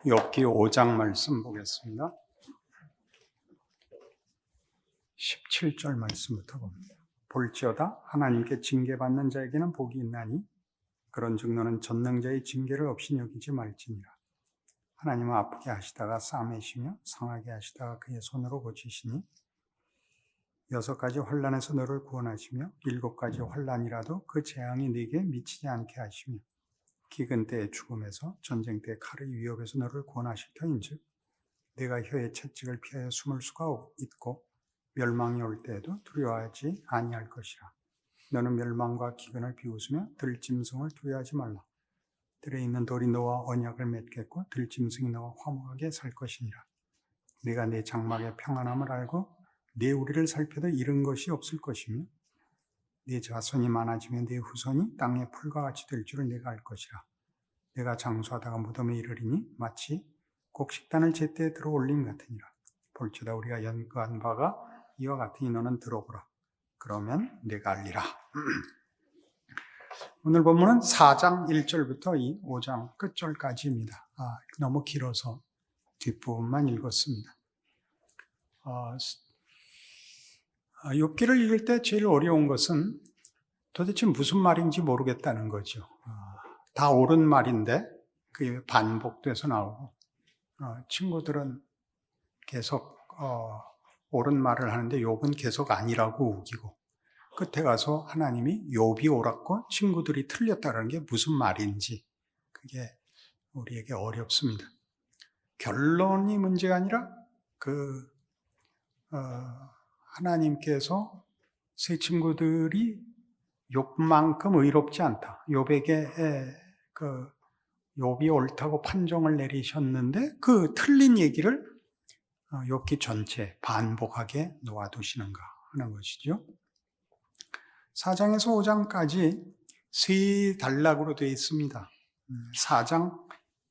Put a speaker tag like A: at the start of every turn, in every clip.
A: 욥기 5장 말씀 보겠습니다. 17절 말씀부터 봅니다. 볼지어다 하나님께 징계받는 자에게는 복이 있나니 그런즉 너는 전능자의 징계를 없이 여기지 말지니라. 하나님은 아프게 하시다가 싸매시며 상하게 하시다가 그의 손으로 고치시니 6가지 환난에서 너를 구원하시며 7가지 환난이라도 그 재앙이 네게 미치지 않게 하시며 기근 때의 죽음에서 전쟁 때의 칼의 위협에서 너를 구원하실 터인즉 내가 혀의 채찍을 피하여 숨을 수가 있고 멸망이 올 때에도 두려워하지 아니할 것이라. 너는 멸망과 기근을 비웃으며 들짐승을 두려워하지 말라. 들에 있는 돌이 너와 언약을 맺겠고 들짐승이 너와 화목하게 살 것이니라. 네가 내 장막의 평안함을 알고 네 우리를 살펴도 잃은 것이 없을 것이며 네 자손이 많아지면 네 후손이 땅의 풀과 같이 될 줄을 내가 알 것이라. 내가 장수하다가 무덤에 이르리니 마치 곡식단을 제때에 들어 올림 같으니라. 볼지어다 우리가 연구한 바가 이와 같으니 너는 들어보라. 그러면 내가 알리라. 오늘 본문은 4장 1절부터 이 5장 끝절까지입니다. 너무 길어서 뒷부분만 읽었습니다. 욥기를 읽을 때 제일 어려운 것은 도대체 무슨 말인지 모르겠다는 거죠. 다 옳은 말인데 그게 반복돼서 나오고 친구들은 계속 옳은 말을 하는데 욥은 계속 아니라고 우기고 끝에 가서 하나님이 욥이 옳았고 친구들이 틀렸다는 게 무슨 말인지 그게 우리에게 어렵습니다. 결론이 문제가 아니라 하나님께서 세 친구들이 욥만큼 의롭지 않다. 욥에게 욥이 옳다고 판정을 내리셨는데 그 틀린 얘기를 욥기 전체 반복하게 놓아두시는가 하는 것이죠. 4장에서 5장까지 세 단락으로 되어 있습니다. 4장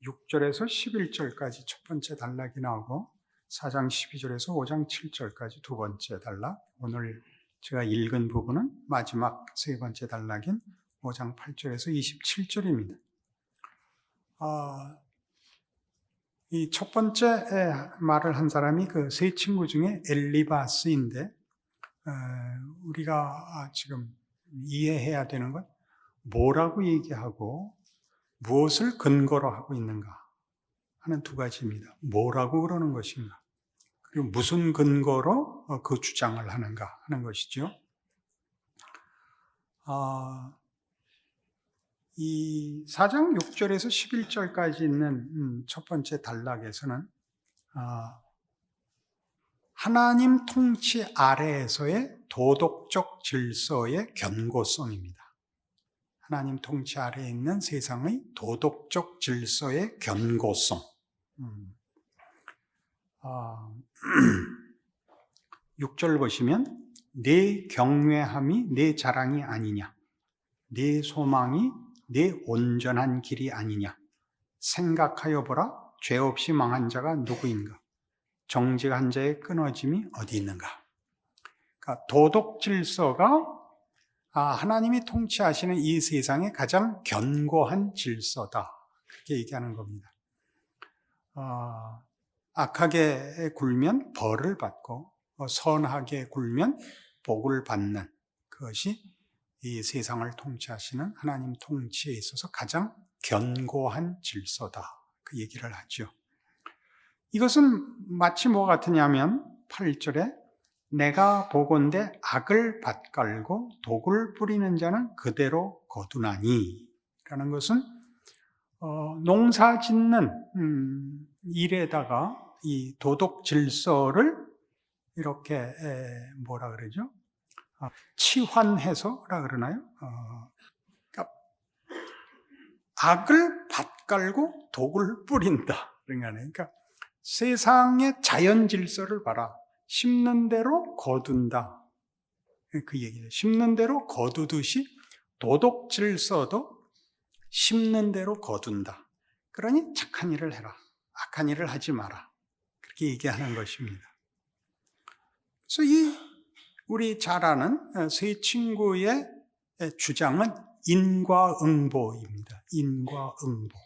A: 6절에서 11절까지 첫 번째 단락이 나오고 4장 12절에서 5장 7절까지 두 번째 단락, 오늘 제가 읽은 부분은 마지막 세 번째 단락인 5장 8절에서 27절입니다. 이 첫 번째 말을 한 사람이 그 세 친구 중에 엘리바스인데 우리가 지금 이해해야 되는 건 뭐라고 얘기하고 무엇을 근거로 하고 있는가 하는 두 가지입니다. 뭐라고 그러는 것인가 그리고 무슨 근거로 그 주장을 하는가 하는 것이죠. 이 4장 6절에서 11절까지 있는 첫 번째 단락에서는 하나님 통치 아래에서의 도덕적 질서의 견고성입니다. 하나님 통치 아래에 있는 세상의 도덕적 질서의 견고성. 6절 보시면 내 경외함이 내 자랑이 아니냐, 내 소망이 내 온전한 길이 아니냐, 생각하여 보라. 죄 없이 망한 자가 누구인가, 정직한 자의 끊어짐이 어디 있는가. 그러니까 도덕 질서가 하나님이 통치하시는 이 세상의 가장 견고한 질서다, 그렇게 얘기하는 겁니다. 악하게 굴면 벌을 받고 선하게 굴면 복을 받는 그것이 이 세상을 통치하시는 하나님 통치에 있어서 가장 견고한 질서다, 그 얘기를 하죠. 이것은 마치 뭐 같으냐면 8절에 내가 보건대 악을 밭갈고 독을 뿌리는 자는 그대로 거두나니 라는 것은 농사 짓는 일에다가 이 도덕 질서를 이렇게 뭐라 그러죠? 치환해서라 그러나요? 그러니까 악을 밭갈고 독을 뿌린다. 그러니까 세상의 자연 질서를 봐라. 심는 대로 거둔다. 그 얘기예요. 심는 대로 거두듯이 도덕 질서도 심는 대로 거둔다. 그러니 착한 일을 해라. 악한 일을 하지 마라. 그렇게 얘기하는 것입니다. 그래서 우리 잘 아는 세 친구의 주장은 인과응보입니다. 인과응보.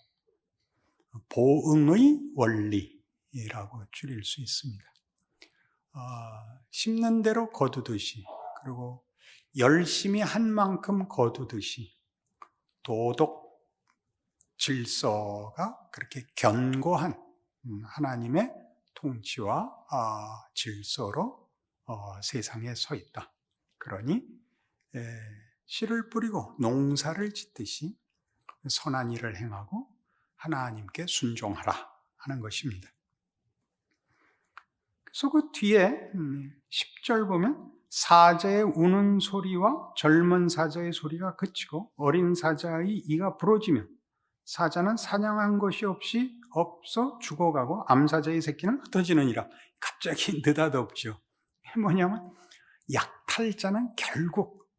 A: 보응의 원리라고 줄일 수 있습니다. 심는 대로 거두듯이, 그리고 열심히 한 만큼 거두듯이 도덕 질서가 그렇게 견고한 하나님의 통치와 질서로 세상에 서 있다. 그러니 씨를 뿌리고 농사를 짓듯이 선한 일을 행하고 하나님께 순종하라 하는 것입니다. 그래서 그 뒤에 10절 보면 사자의 우는 소리와 젊은 사자의 소리가 그치고 어린 사자의 이가 부러지며 사자는 사냥한 것이 없어 죽어가고 암사자의 새끼는 흩어지느니라. 갑자기 느닷없죠. 뭐냐면 약탈자는 결국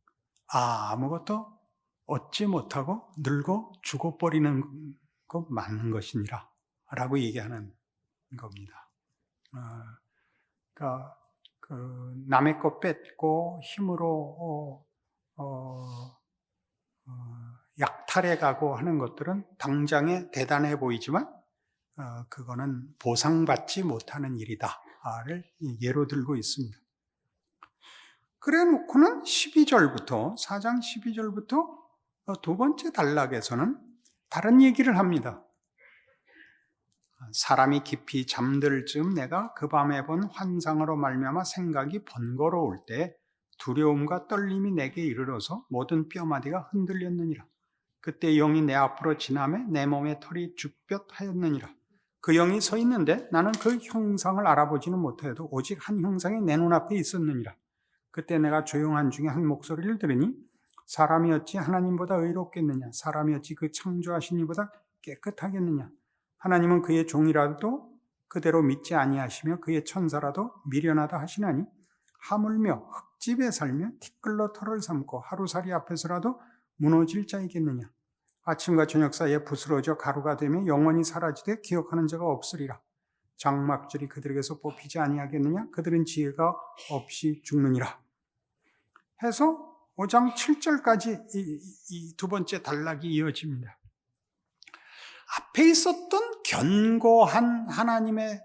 A: 아무것도 얻지 못하고 늙어 죽어버리는 것 맞는 것이니라 라고 얘기하는 겁니다. 그러니까 남의 것 뺏고 힘으로 약탈해 가고 하는 것들은 당장에 대단해 보이지만 그거는 보상받지 못하는 일이다를 예로 들고 있습니다. 그래 놓고는 12절부터 4장 12절부터 두 번째 단락에서는 다른 얘기를 합니다. 사람이 깊이 잠들 즈음 내가 그 밤에 본 환상으로 말미암아 생각이 번거로울 때 두려움과 떨림이 내게 이르러서 모든 뼈마디가 흔들렸느니라. 그때 영이 내 앞으로 지나매 내 몸의 털이 죽볕하였느니라. 그 영이 서 있는데 나는 그 형상을 알아보지는 못해도 오직 한 형상이 내 눈앞에 있었느니라. 그때 내가 조용한 중에 한 목소리를 들으니 사람이 어찌 하나님보다 의롭겠느냐, 사람이 어찌 그 창조하신 이보다 깨끗하겠느냐. 하나님은 그의 종이라도 그대로 믿지 아니하시며 그의 천사라도 미련하다 하시나니 하물며 흙집에 살며 티끌로 털을 삼고 하루살이 앞에서라도 무너질 자이겠느냐. 아침과 저녁 사이에 부스러져 가루가 되며 영원히 사라지되 기억하는 자가 없으리라. 장막줄이 그들에게서 뽑히지 아니하겠느냐. 그들은 지혜가 없이 죽느니라. 해서 5장 7절까지 이 두 번째 단락이 이어집니다. 앞에 있었던 견고한 하나님의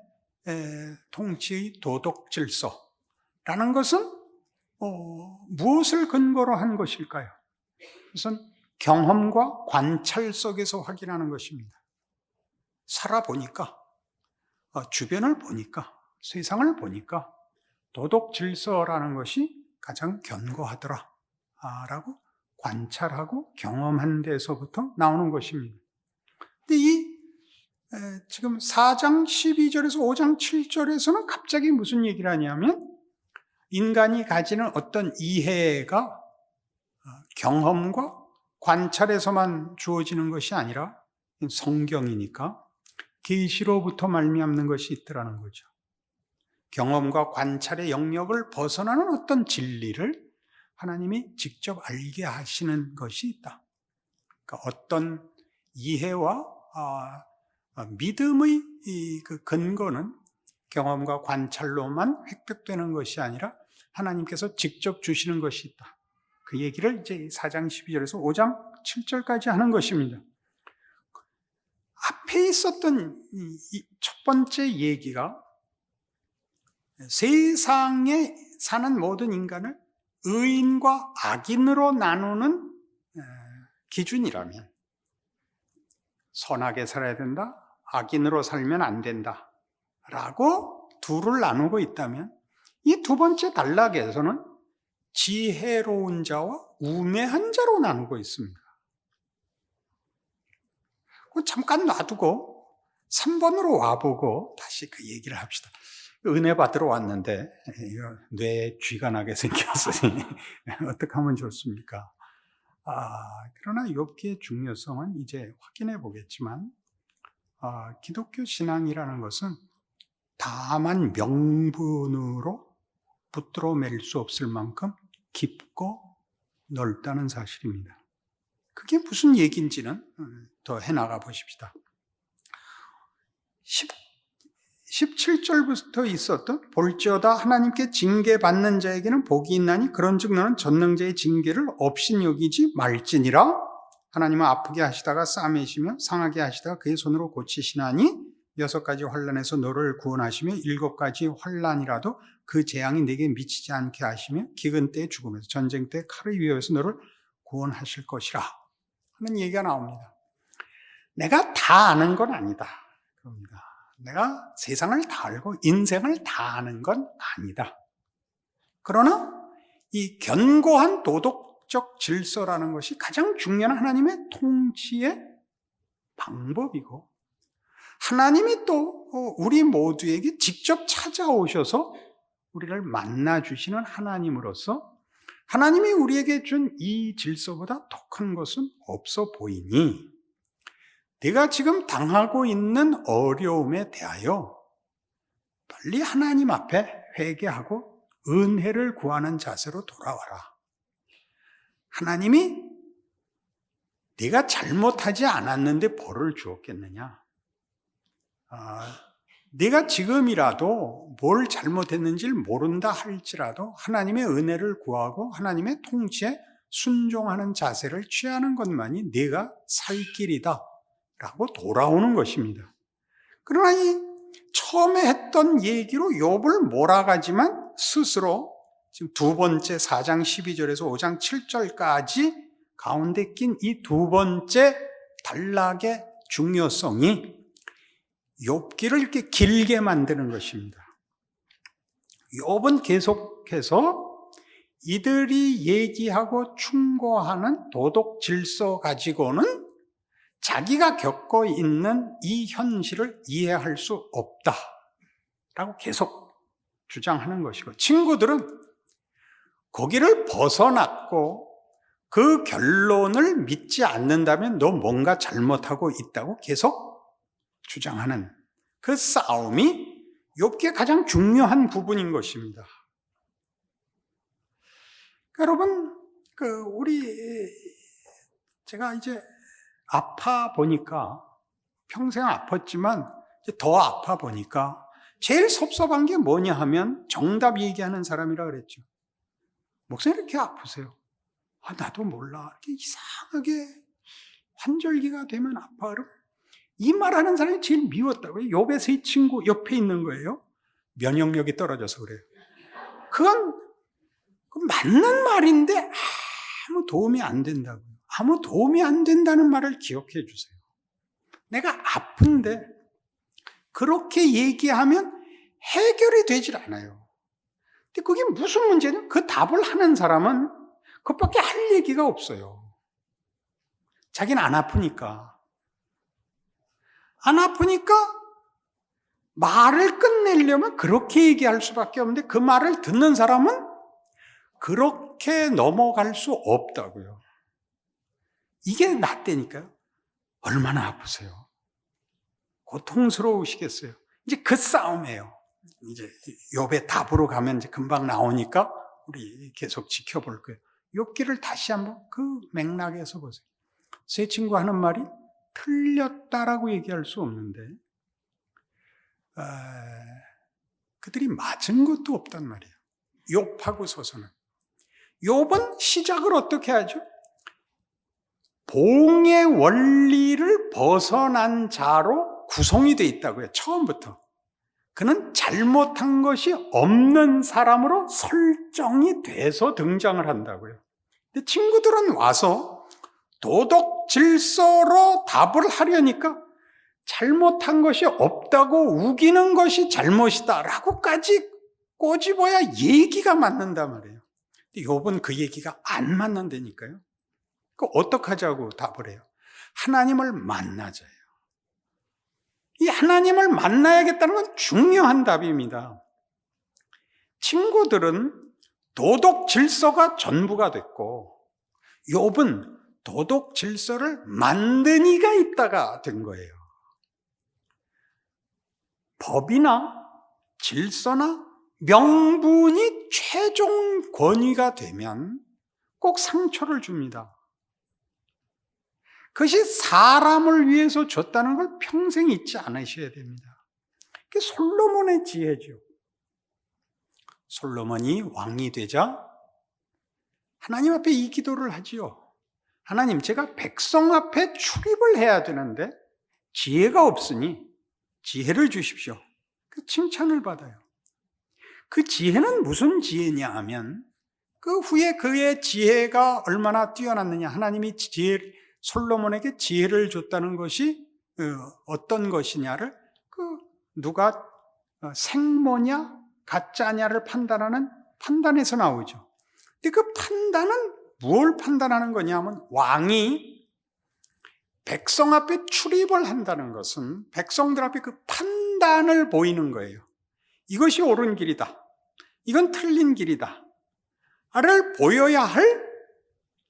A: 통치의 도덕 질서라는 것은 무엇을 근거로 한 것일까요? 그것은 경험과 관찰 속에서 확인하는 것입니다. 살아보니까, 주변을 보니까, 세상을 보니까 도덕 질서라는 것이 가장 견고하더라 라고 관찰하고 경험한 데서부터 나오는 것입니다. 근데 지금 4장 12절에서 5장 7절에서는 갑자기 무슨 얘기를 하냐면 인간이 가지는 어떤 이해가 경험과 관찰에서만 주어지는 것이 아니라 성경이니까 계시로부터 말미암는 것이 있더라는 거죠. 경험과 관찰의 영역을 벗어나는 어떤 진리를 하나님이 직접 알게 하시는 것이 있다. 그러니까 어떤 이해와 믿음의 그 근거는 경험과 관찰로만 획득되는 것이 아니라 하나님께서 직접 주시는 것이 있다. 그 얘기를 이제 4장 12절에서 5장 7절까지 하는 것입니다. 앞에 있었던 이 첫 번째 얘기가 세상에 사는 모든 인간을 의인과 악인으로 나누는 기준이라면 선하게 살아야 된다, 악인으로 살면 안 된다 라고 둘을 나누고 있다면 이 두 번째 단락에서는 지혜로운 자와 우매한 자로 나누고 있습니다. 잠깐 놔두고 3번으로 와보고 다시 그 얘기를 합시다. 은혜 받으러 왔는데 뇌에 쥐가 나게 생겼으니 어떻게 하면 좋습니까? 그러나 욥기의 중요성은 이제 확인해 보겠지만 기독교 신앙이라는 것은 다만 명분으로 붙들어 맬 수 없을 만큼 깊고 넓다는 사실입니다. 그게 무슨 얘기인지는 더 해나가 보십시다. 17절부터 있었던 볼지어다 하나님께 징계받는 자에게는 복이 있나니 그런즉 너는 전능자의 징계를 없인 여기지 말지니라. 하나님은 아프게 하시다가 싸매시며 상하게 하시다가 그의 손으로 고치시나니 6가지 환난에서 너를 구원하시며 7가지 환난이라도 그 재앙이 내게 미치지 않게 하시며 기근 때에 죽음에서 전쟁 때 칼의 위협에서 너를 구원하실 것이라 하는 얘기가 나옵니다. 내가 다 아는 건 아니다. 그럽니다. 내가 세상을 다 알고 인생을 다 아는 건 아니다. 그러나 이 견고한 도덕적 질서라는 것이 가장 중요한 하나님의 통치의 방법이고 하나님이 또 우리 모두에게 직접 찾아오셔서 우리를 만나주시는 하나님으로서 하나님이 우리에게 준 이 질서보다 더 큰 것은 없어 보이니 내가 지금 당하고 있는 어려움에 대하여 빨리 하나님 앞에 회개하고 은혜를 구하는 자세로 돌아와라. 하나님이 네가 잘못하지 않았는데 벌을 주었겠느냐? 네가 지금이라도 뭘 잘못했는지를 모른다 할지라도 하나님의 은혜를 구하고 하나님의 통치에 순종하는 자세를 취하는 것만이 네가 살 길이다 라고 돌아오는 것입니다. 그러나 이 처음에 했던 얘기로 욥을 몰아가지만 스스로 지금 두 번째 4장 12절에서 5장 7절까지 가운데 낀 이 두 번째 단락의 중요성이 욥기를 이렇게 길게 만드는 것입니다. 욥은 계속해서 이들이 얘기하고 충고하는 도덕 질서 가지고는 자기가 겪고 있는 이 현실을 이해할 수 없다라고 계속 주장하는 것이고 친구들은 거기를 벗어났고 그 결론을 믿지 않는다면 너 뭔가 잘못하고 있다고 계속 주장하는 그 싸움이 욥기의 가장 중요한 부분인 것입니다. 여러분, 제가 이제 아파 보니까 평생 아팠지만 이제 더 아파 보니까 제일 섭섭한 게 뭐냐 하면 정답 얘기하는 사람이라 그랬죠. 목사님 이렇게 아프세요? 나도 몰라. 이렇게 이상하게 환절기가 되면 아파. 이 말하는 사람이 제일 미웠다고요. 욥의 이 친구 옆에 있는 거예요. 면역력이 떨어져서 그래요. 그건 맞는 말인데 아무 도움이 안 된다고요. 아무 도움이 안 된다는 말을 기억해 주세요. 내가 아픈데 그렇게 얘기하면 해결이 되질 않아요. 근데 그게 무슨 문제냐? 그 답을 하는 사람은 그것밖에 할 얘기가 없어요. 자기는 안 아프니까. 안 아프니까 말을 끝내려면 그렇게 얘기할 수밖에 없는데 그 말을 듣는 사람은 그렇게 넘어갈 수 없다고요. 이게 낫다니까요. 얼마나 아프세요? 고통스러우시겠어요? 이제 그 싸움이에요. 이제 욥의 답으로 가면 이제 금방 나오니까 우리 계속 지켜볼 거예요. 욥기를 다시 한번 그 맥락에서 보세요. 세 친구 하는 말이 틀렸다라고 얘기할 수 없는데 그들이 맞은 것도 없단 말이에요. 욥하고 서서는. 욥은 시작을 어떻게 하죠? 봉의 원리를 벗어난 자로 구성이 되어 있다고요. 처음부터. 그는 잘못한 것이 없는 사람으로 설정이 돼서 등장을 한다고요. 근데 친구들은 와서 도덕 질서로 답을 하려니까 잘못한 것이 없다고 우기는 것이 잘못이다 라고까지 꼬집어야 얘기가 맞는단 말이에요. 근데 욥은 그 얘기가 안 맞는다니까요. 어떡하자고 답을 해요? 하나님을 만나자요. 이 하나님을 만나야겠다는 건 중요한 답입니다. 친구들은 도덕 질서가 전부가 됐고 욥은 도덕 질서를 만든 이가 있다가 된 거예요. 법이나 질서나 명분이 최종 권위가 되면 꼭 상처를 줍니다. 그것이 사람을 위해서 줬다는 걸 평생 잊지 않으셔야 됩니다. 그게 솔로몬의 지혜죠. 솔로몬이 왕이 되자 하나님 앞에 이 기도를 하지요. 하나님, 제가 백성 앞에 출입을 해야 되는데 지혜가 없으니 지혜를 주십시오. 그 칭찬을 받아요. 그 지혜는 무슨 지혜냐 하면 그 후에 그의 지혜가 얼마나 뛰어났느냐. 하나님이 솔로몬에게 지혜를 줬다는 것이 어떤 것이냐를 누가 생모냐 가짜냐를 판단하는 판단에서 나오죠. 근데 그 판단은 무엇을 판단하는 거냐면 왕이 백성 앞에 출입을 한다는 것은 백성들 앞에 그 판단을 보이는 거예요. 이것이 옳은 길이다. 이건 틀린 길이다. 를 보여야 할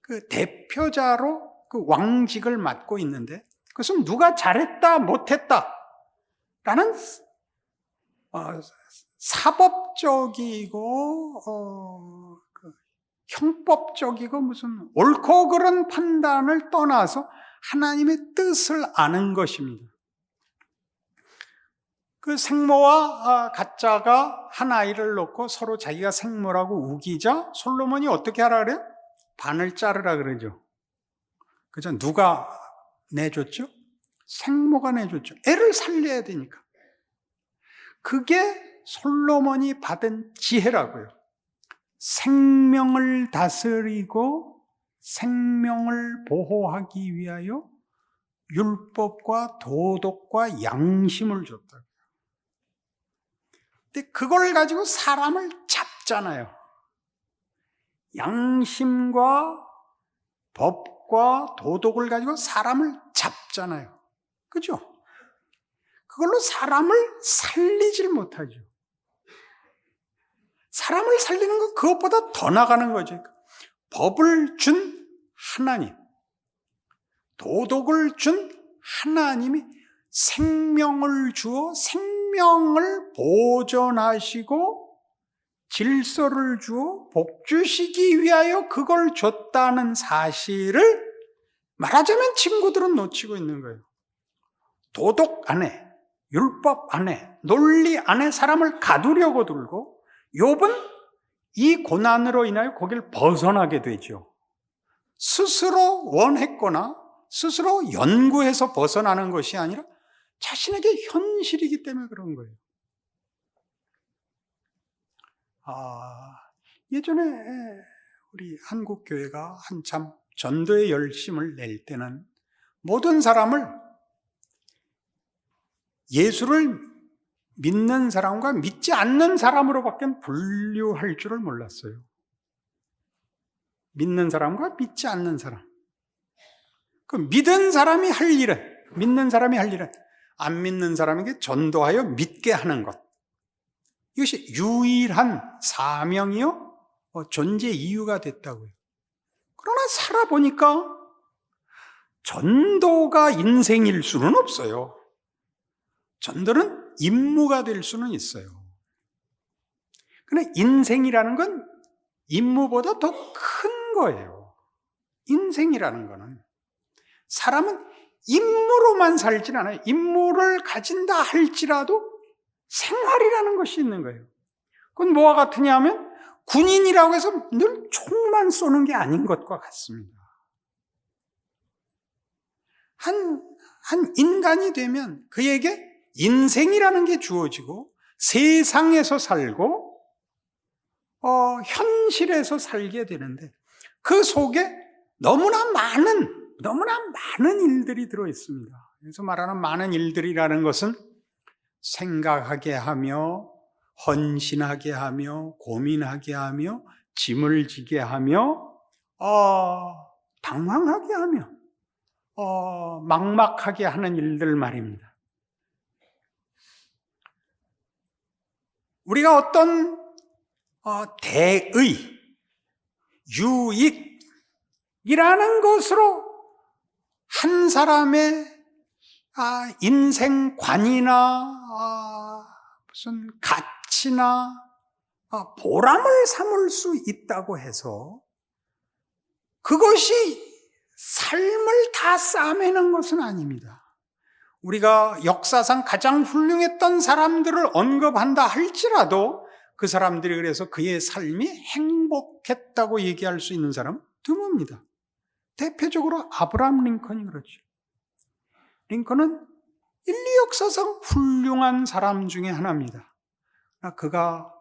A: 그 대표자로 그 왕직을 맡고 있는데 그것은 누가 잘했다 못했다 라는 사법적이고 형법적이고 무슨 옳고 그른 판단을 떠나서 하나님의 뜻을 아는 것입니다. 그 생모와 가짜가 한 아이를 놓고 서로 자기가 생모라고 우기자 솔로몬이 어떻게 하라 그래요? 반을 자르라 그러죠. 그죠? 누가 내줬죠? 생모가 내줬죠. 애를 살려야 되니까. 그게 솔로몬이 받은 지혜라고요. 생명을 다스리고 생명을 보호하기 위하여 율법과 도덕과 양심을 줬다고요. 근데 그걸 가지고 사람을 잡잖아요. 양심과 법과 도덕을 가지고 사람을 잡잖아요. 그죠? 그걸로 사람을 살리질 못하죠. 사람을 살리는 건 그것보다 더 나가는 거죠. 법을 준 하나님, 도덕을 준 하나님이 생명을 주어 생명을 보존하시고 질서를 주어 복주시기 위하여 그걸 줬다는 사실을 말하자면 친구들은 놓치고 있는 거예요. 도덕 안에, 율법 안에, 논리 안에 사람을 가두려고 들고 욥은 이 고난으로 인하여 거길 벗어나게 되죠. 스스로 원했거나 스스로 연구해서 벗어나는 것이 아니라 자신에게 현실이기 때문에 그런 거예요. 예전에 우리 한국교회가 한참 전도의 열심을 낼 때는 모든 사람을 예수를 믿는 사람과 믿지 않는 사람으로밖에 분류할 줄을 몰랐어요. 믿는 사람과 믿지 않는 사람. 그 믿은 사람이 할 일은, 믿는 사람이 할 일은 안 믿는 사람에게 전도하여 믿게 하는 것. 이것이 유일한 사명이요 존재 이유가 됐다고요. 그러나 살아보니까 전도가 인생일 수는 없어요. 전도는 임무가 될 수는 있어요. 그런데 인생이라는 건 임무보다 더 큰 거예요. 인생이라는 거는 사람은 임무로만 살진 않아요. 임무를 가진다 할지라도 생활이라는 것이 있는 거예요. 그건 뭐와 같으냐 하면 군인이라고 해서 늘 총만 쏘는 게 아닌 것과 같습니다. 한 인간이 되면 그에게 인생이라는 게 주어지고 세상에서 살고 현실에서 살게 되는데 그 속에 너무나 많은 일들이 들어있습니다. 그래서 말하는 많은 일들이라는 것은 생각하게 하며 헌신하게 하며 고민하게 하며 짐을 지게 하며 당황하게 하며 막막하게 하는 일들 말입니다. 우리가 어떤 대의, 유익이라는 것으로 한 사람의 인생관이나 무슨 가치나 보람을 삼을 수 있다고 해서 그것이 삶을 다 싸매는 것은 아닙니다. 우리가 역사상 가장 훌륭했던 사람들을 언급한다 할지라도 그 사람들이 그래서 그의 삶이 행복했다고 얘기할 수 있는 사람은 드뭅니다. 대표적으로 아브라함 링컨이 그렇죠. 링컨은 인류 역사상 훌륭한 사람 중에 하나입니다. 그가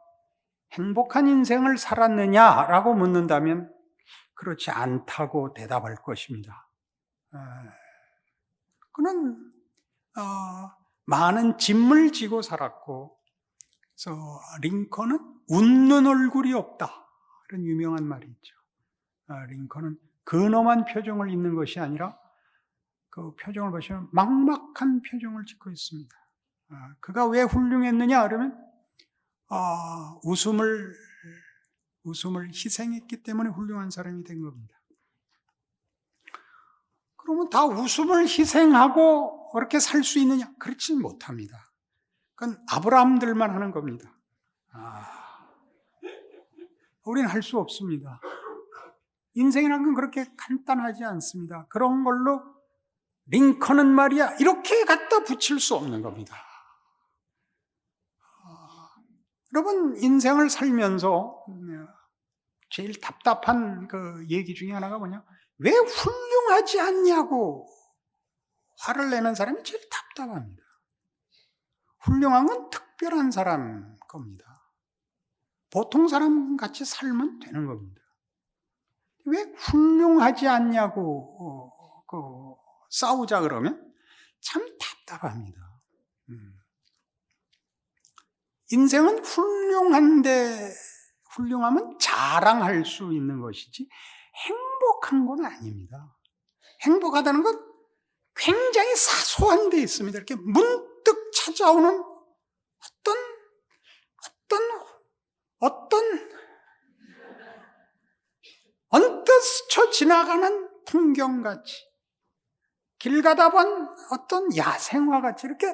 A: 행복한 인생을 살았느냐라고 묻는다면 그렇지 않다고 대답할 것입니다. 그는 많은 짐을 지고 살았고, 그래서 링컨은 웃는 얼굴이 없다, 이런 유명한 말이 있죠. 링컨은 근엄한 표정을 짓는 것이 아니라 그 표정을 보시면 막막한 표정을 짓고 있습니다. 그가 왜 훌륭했느냐 그러면 웃음을 희생했기 때문에 훌륭한 사람이 된 겁니다. 그러면 다 웃음을 희생하고 그렇게 살 수 있느냐? 그렇지 못합니다. 그건 아브라함들만 하는 겁니다. 우리는 할 수 없습니다. 인생이라는 건 그렇게 간단하지 않습니다. 그런 걸로 링컨은 말이야 이렇게 갖다 붙일 수 없는 겁니다. 여러분, 인생을 살면서 제일 답답한 그 얘기 중에 하나가 뭐냐? 왜 훌륭하지 않냐고 화를 내는 사람이 제일 답답합니다. 훌륭한 건 특별한 사람 겁니다. 보통 사람 같이 살면 되는 겁니다. 왜 훌륭하지 않냐고 싸우자 그러면 참 답답합니다. 인생은 훌륭하면 자랑할 수 있는 것이지 행복한 건 아닙니다. 행복하다는 건 굉장히 사소한 데 있습니다. 이렇게 문득 찾아오는 언뜻 스쳐 지나가는 풍경같이, 길 가다 본 어떤 야생화같이 이렇게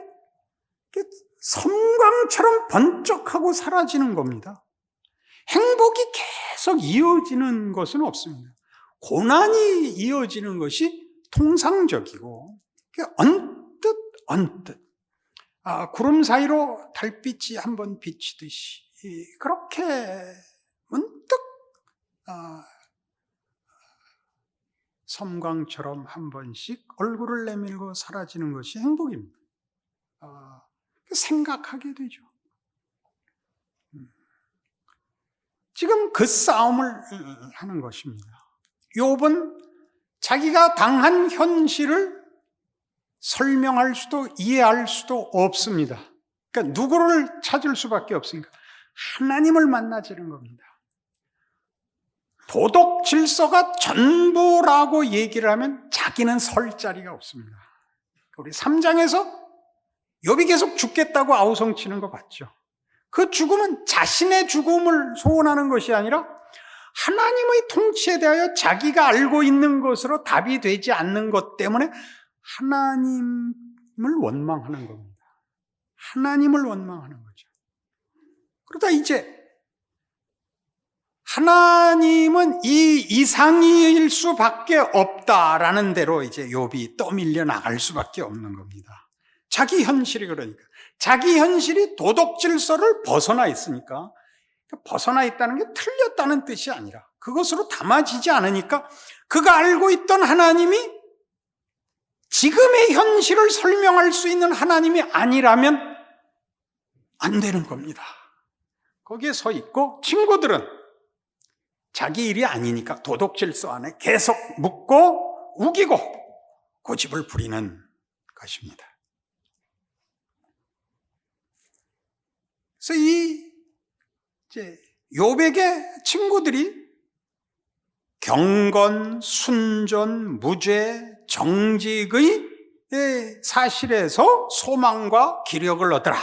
A: 섬광처럼 번쩍하고 사라지는 겁니다. 행복이 계속 이어지는 것은 없습니다. 고난이 이어지는 것이 통상적이고, 언뜻 구름 사이로 달빛이 한번 비치듯이 그렇게 문득 섬광처럼 한 번씩 얼굴을 내밀고 사라지는 것이 행복입니다. 생각하게 되죠. 지금 그 싸움을 하는 것입니다. 욥은 자기가 당한 현실을 설명할 수도 이해할 수도 없습니다. 그러니까 누구를 찾을 수밖에 없으니까 하나님을 만나지는 겁니다. 도덕 질서가 전부라고 얘기를 하면 자기는 설 자리가 없습니다. 우리 3장에서 욥이 계속 죽겠다고 아우성치는 거 봤죠. 그 죽음은 자신의 죽음을 소원하는 것이 아니라 하나님의 통치에 대하여 자기가 알고 있는 것으로 답이 되지 않는 것 때문에 하나님을 원망하는 겁니다. 하나님을 원망하는 거죠. 그러다 이제 하나님은 이 이상일 수밖에 없다라는 대로 이제 욥이 떠밀려 나갈 수밖에 없는 겁니다. 자기 현실이 그러니까. 자기 현실이 도덕 질서를 벗어나 있으니까, 벗어나 있다는 게 틀렸다는 뜻이 아니라 그것으로 담아지지 않으니까 그가 알고 있던 하나님이 지금의 현실을 설명할 수 있는 하나님이 아니라면 안 되는 겁니다. 거기에 서 있고 친구들은 자기 일이 아니니까 도덕 질서 안에 계속 묻고 우기고 고집을 부리는 것입니다. 그래서 욥에게 친구들이 경건, 순전, 무죄, 정직의 사실에서 소망과 기력을 얻으라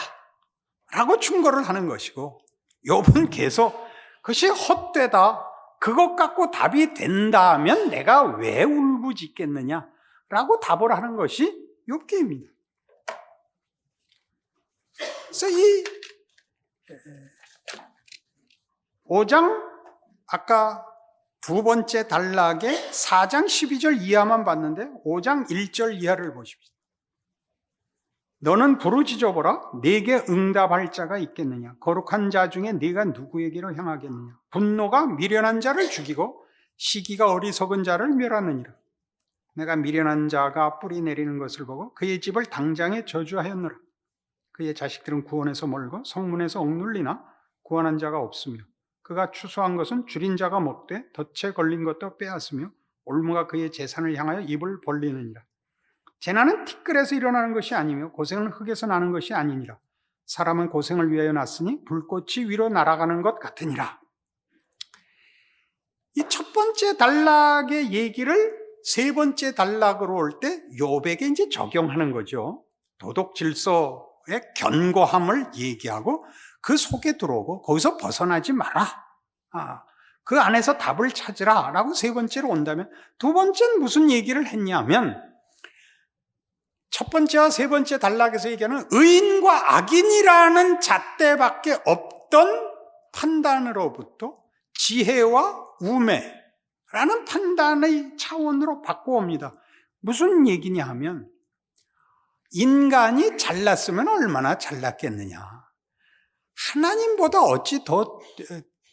A: 라고 충고를 하는 것이고, 욥은 계속 그것이 헛되다, 그것 갖고 답이 된다면 내가 왜 울부짖겠느냐 라고 답을 하는 것이 욥기입니다. 그래서 이 5장 아까 두 번째 단락에 4장 12절 이하만 봤는데 5장 1절 이하를 보십시오. 너는 부르짖어보라. 네게 응답할 자가 있겠느냐? 거룩한 자 중에 네가 누구에게로 향하겠느냐? 분노가 미련한 자를 죽이고 시기가 어리석은 자를 멸하느니라. 내가 미련한 자가 뿌리 내리는 것을 보고 그의 집을 당장에 저주하였노라. 그의 자식들은 구원에서 멀고 성문에서 억눌리나 구원한 자가 없으며 그가 추수한 것은 줄인 자가 먹되 덫에 걸린 것도 빼앗으며 올무가 그의 재산을 향하여 입을 벌리느니라. 재난은 티끌에서 일어나는 것이 아니며 고생은 흙에서 나는 것이 아니니라. 사람은 고생을 위하여 났으니 불꽃이 위로 날아가는 것 같으니라. 이 첫 번째 단락의 얘기를 세 번째 단락으로 올 때 욥에게 이제 적용하는 거죠. 도덕 질서의 견고함을 얘기하고 그 속에 들어오고 거기서 벗어나지 마라. 그 안에서 답을 찾으라 라고 세 번째로 온다면, 두 번째는 무슨 얘기를 했냐면 첫 번째와 세 번째 단락에서 얘기하는 의인과 악인이라는 잣대밖에 없던 판단으로부터 지혜와 우매라는 판단의 차원으로 바꿔옵니다. 무슨 얘기냐 하면, 인간이 잘났으면 얼마나 잘났겠느냐, 하나님보다 어찌 더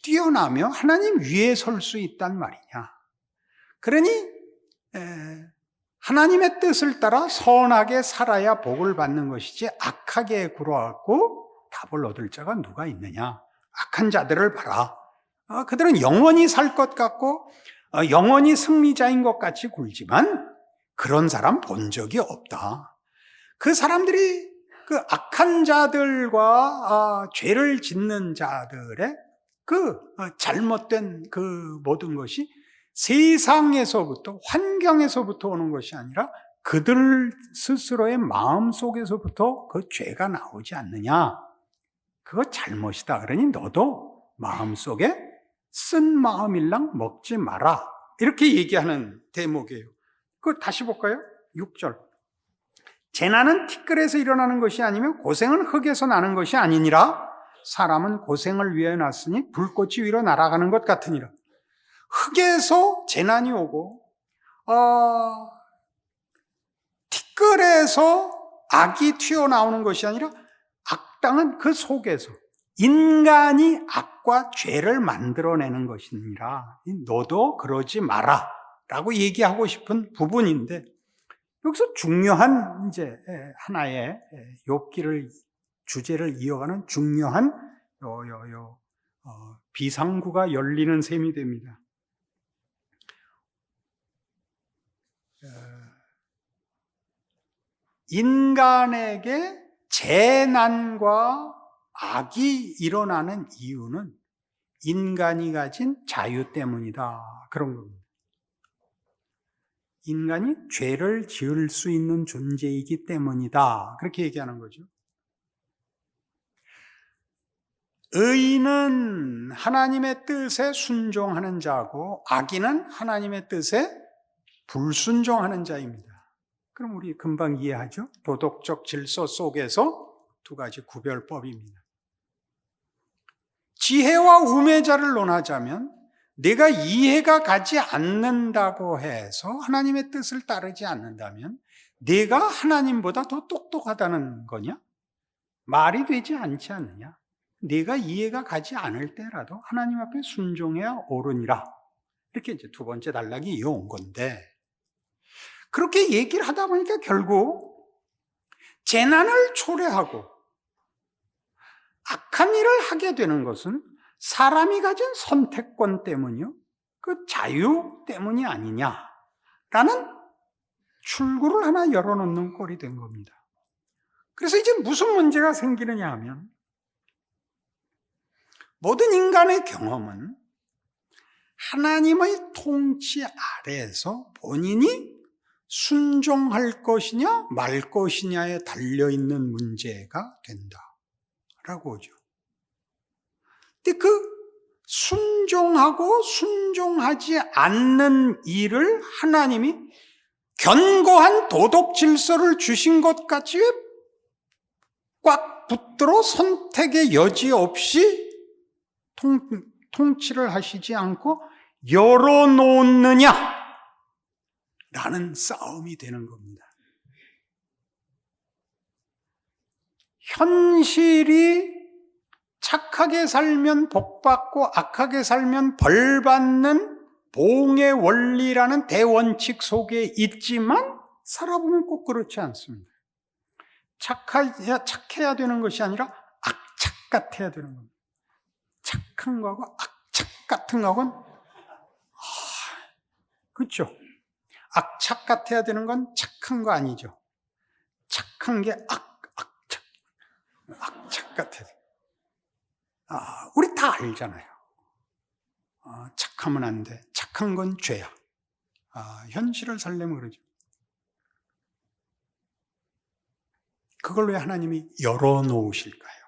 A: 뛰어나며 하나님 위에 설 수 있단 말이냐. 그러니 하나님의 뜻을 따라 선하게 살아야 복을 받는 것이지 악하게 굴어갖고 답을 얻을 자가 누가 있느냐. 악한 자들을 봐라. 그들은 영원히 살 것 같고 영원히 승리자인 것 같이 굴지만 그런 사람 본 적이 없다. 그 사람들이 그 악한 자들과 죄를 짓는 자들의 그 잘못된 그 모든 것이 세상에서부터, 환경에서부터 오는 것이 아니라 그들 스스로의 마음속에서부터 그 죄가 나오지 않느냐. 그거 잘못이다. 그러니 너도 마음속에 쓴 마음일랑 먹지 마라. 이렇게 얘기하는 대목이에요. 그거 다시 볼까요? 6절. 재난은 티끌에서 일어나는 것이 아니며 고생은 흙에서 나는 것이 아니니라. 사람은 고생을 위하여 났으니 불꽃이 위로 날아가는 것 같으니라. 흙에서 재난이 오고 티끌에서 악이 튀어나오는 것이 아니라 악당은 그 속에서 인간이 악과 죄를 만들어내는 것이니라. 너도 그러지 마라 라고 얘기하고 싶은 부분인데, 여기서 중요한 이제 하나의 욥기를 주제를 이어가는 중요한 비상구가 열리는 셈이 됩니다. 인간에게 재난과 악이 일어나는 이유는 인간이 가진 자유 때문이다. 그런 겁니다. 인간이 죄를 지을 수 있는 존재이기 때문이다. 그렇게 얘기하는 거죠. 의인은 하나님의 뜻에 순종하는 자고 악인은 하나님의 뜻에 불순종하는 자입니다. 그럼 우리 금방 이해하죠? 도덕적 질서 속에서 두 가지 구별법입니다. 지혜와 우매자를 논하자면 내가 이해가 가지 않는다고 해서 하나님의 뜻을 따르지 않는다면 내가 하나님보다 더 똑똑하다는 거냐? 말이 되지 않지 않느냐? 내가 이해가 가지 않을 때라도 하나님 앞에 순종해야 옳으니라. 이렇게 이제 두 번째 단락이 이어온 건데, 그렇게 얘기를 하다 보니까 결국 재난을 초래하고 악한 일을 하게 되는 것은 사람이 가진 선택권 때문이요, 그 자유 때문이 아니냐라는 출구를 하나 열어놓는 꼴이 된 겁니다. 그래서 이제 무슨 문제가 생기느냐 하면, 모든 인간의 경험은 하나님의 통치 아래에서 본인이 순종할 것이냐 말 것이냐에 달려있는 문제가 된다라고 하죠. 근데 그 순종하고 순종하지 않는 일을 하나님이 견고한 도덕 질서를 주신 것 같이 꽉 붙들어 선택의 여지 없이 통치를 하시지 않고 열어놓느냐 라는 싸움이 되는 겁니다. 현실이 착하게 살면 복받고 악하게 살면 벌받는 봉의 원리라는 대원칙 속에 있지만 살아보면 꼭 그렇지 않습니다. 착해야 되는 것이 아니라 악착 같아야 되는 겁니다. 착한 거하고 악착 같은 거하고는 그렇죠. 악착 같아야 되는 건 착한 거 아니죠. 착한 게 악착 같아야 돼. 우리 다 알잖아요. 착하면 안 돼. 착한 건 죄야. 현실을 살려면 그러죠. 그걸 왜 하나님이 열어놓으실까요?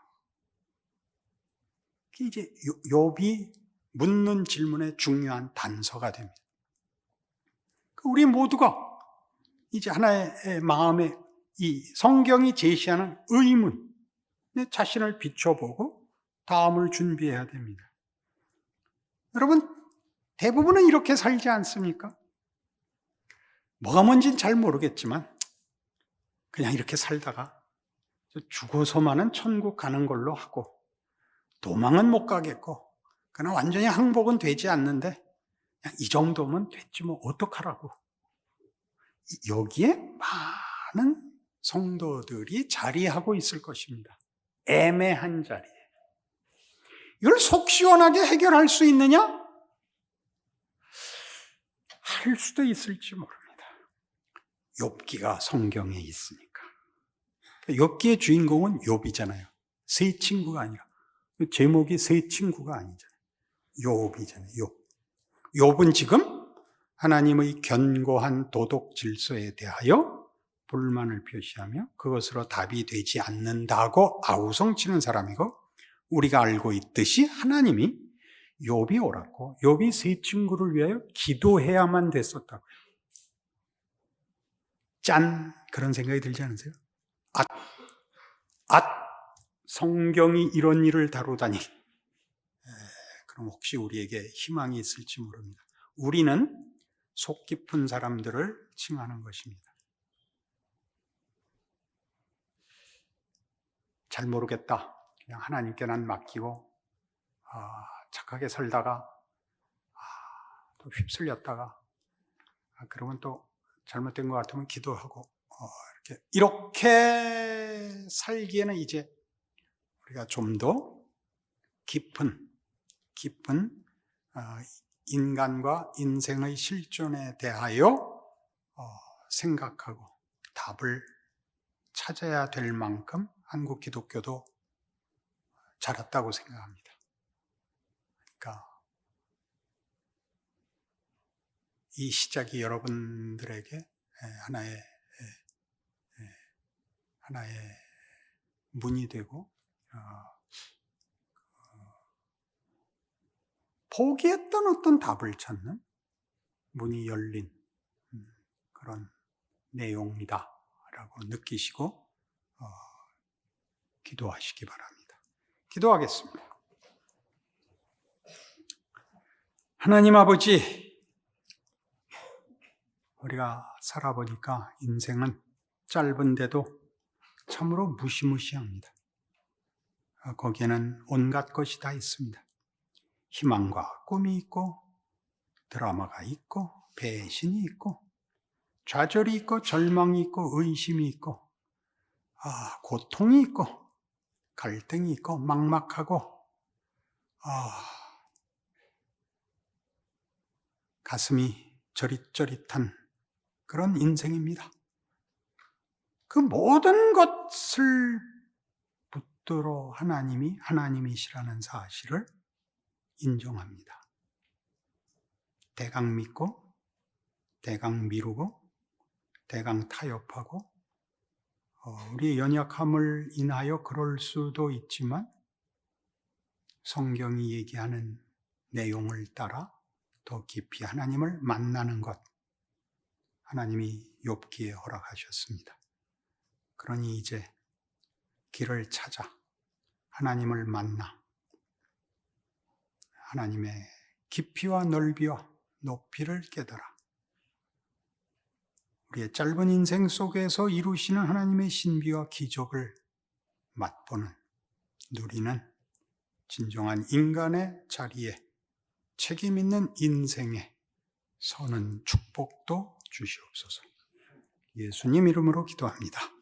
A: 그게 이제 욥이 묻는 질문의 중요한 단서가 됩니다. 우리 모두가 이제 하나의 마음에 이 성경이 제시하는 의문, 내 자신을 비춰보고 다음을 준비해야 됩니다. 여러분, 대부분은 이렇게 살지 않습니까? 뭐가 뭔지는 잘 모르겠지만 그냥 이렇게 살다가 죽어서만은 천국 가는 걸로 하고 도망은 못 가겠고 그러나 완전히 항복은 되지 않는데 그냥 이 정도면 됐지 뭐 어떡하라고. 여기에 많은 성도들이 자리하고 있을 것입니다. 애매한 자리에. 이걸 속 시원하게 해결할 수 있느냐? 할 수도 있을지 모릅니다. 욥기가 성경에 있으니까. 욥기의 주인공은 욥이잖아요. 세 친구가 아니라. 제목이 세 친구가 아니잖아요. 욥이잖아요. 욥. 욥은 지금 하나님의 견고한 도덕 질서에 대하여 불만을 표시하며 그것으로 답이 되지 않는다고 아우성치는 사람이고, 우리가 알고 있듯이 하나님이 욥이 옳았고 욥이 세 친구를 위하여 기도해야만 됐었다고요. 짠! 그런 생각이 들지 않으세요? 성경이 이런 일을 다루다니. 그럼 혹시 우리에게 희망이 있을지 모릅니다. 우리는 속 깊은 사람들을 칭하는 것입니다. 잘 모르겠다. 그냥 하나님께 난 맡기고 착하게 살다가 또 휩쓸렸다가 그러면 또 잘못된 것 같으면 기도하고 이렇게 살기에는 이제 우리가 좀 더 깊은 인간과 인생의 실존에 대하여 생각하고 답을 찾아야 될 만큼 한국 기독교도 자랐다고 생각합니다. 그러니까 이 시작이 여러분들에게 하나의 문이 되고 포기했던 어떤 답을 찾는 문이 열린 그런 내용이다라고 느끼시고 기도하시기 바랍니다. 기도하겠습니다. 하나님 아버지, 우리가 살아보니까 인생은 짧은데도 참으로 무시무시합니다. 거기에는 온갖 것이 다 있습니다. 희망과 꿈이 있고 드라마가 있고 배신이 있고 좌절이 있고 절망이 있고 의심이 있고 고통이 있고 갈등이 있고 막막하고 가슴이 저릿저릿한 그런 인생입니다. 그 모든 것을 붙들어 하나님이 하나님이시라는 사실을 인정합니다. 대강 믿고 대강 미루고 대강 타협하고 우리의 연약함을 인하여 그럴 수도 있지만 성경이 얘기하는 내용을 따라 더 깊이 하나님을 만나는 것, 하나님이 욥기에 허락하셨습니다. 그러니 이제 길을 찾아 하나님을 만나 하나님의 깊이와 넓이와 높이를 깨달아 우리의 짧은 인생 속에서 이루시는 하나님의 신비와 기적을 맛보는, 누리는 진정한 인간의 자리에 책임 있는 인생에 선한 축복도 주시옵소서. 예수님 이름으로 기도합니다.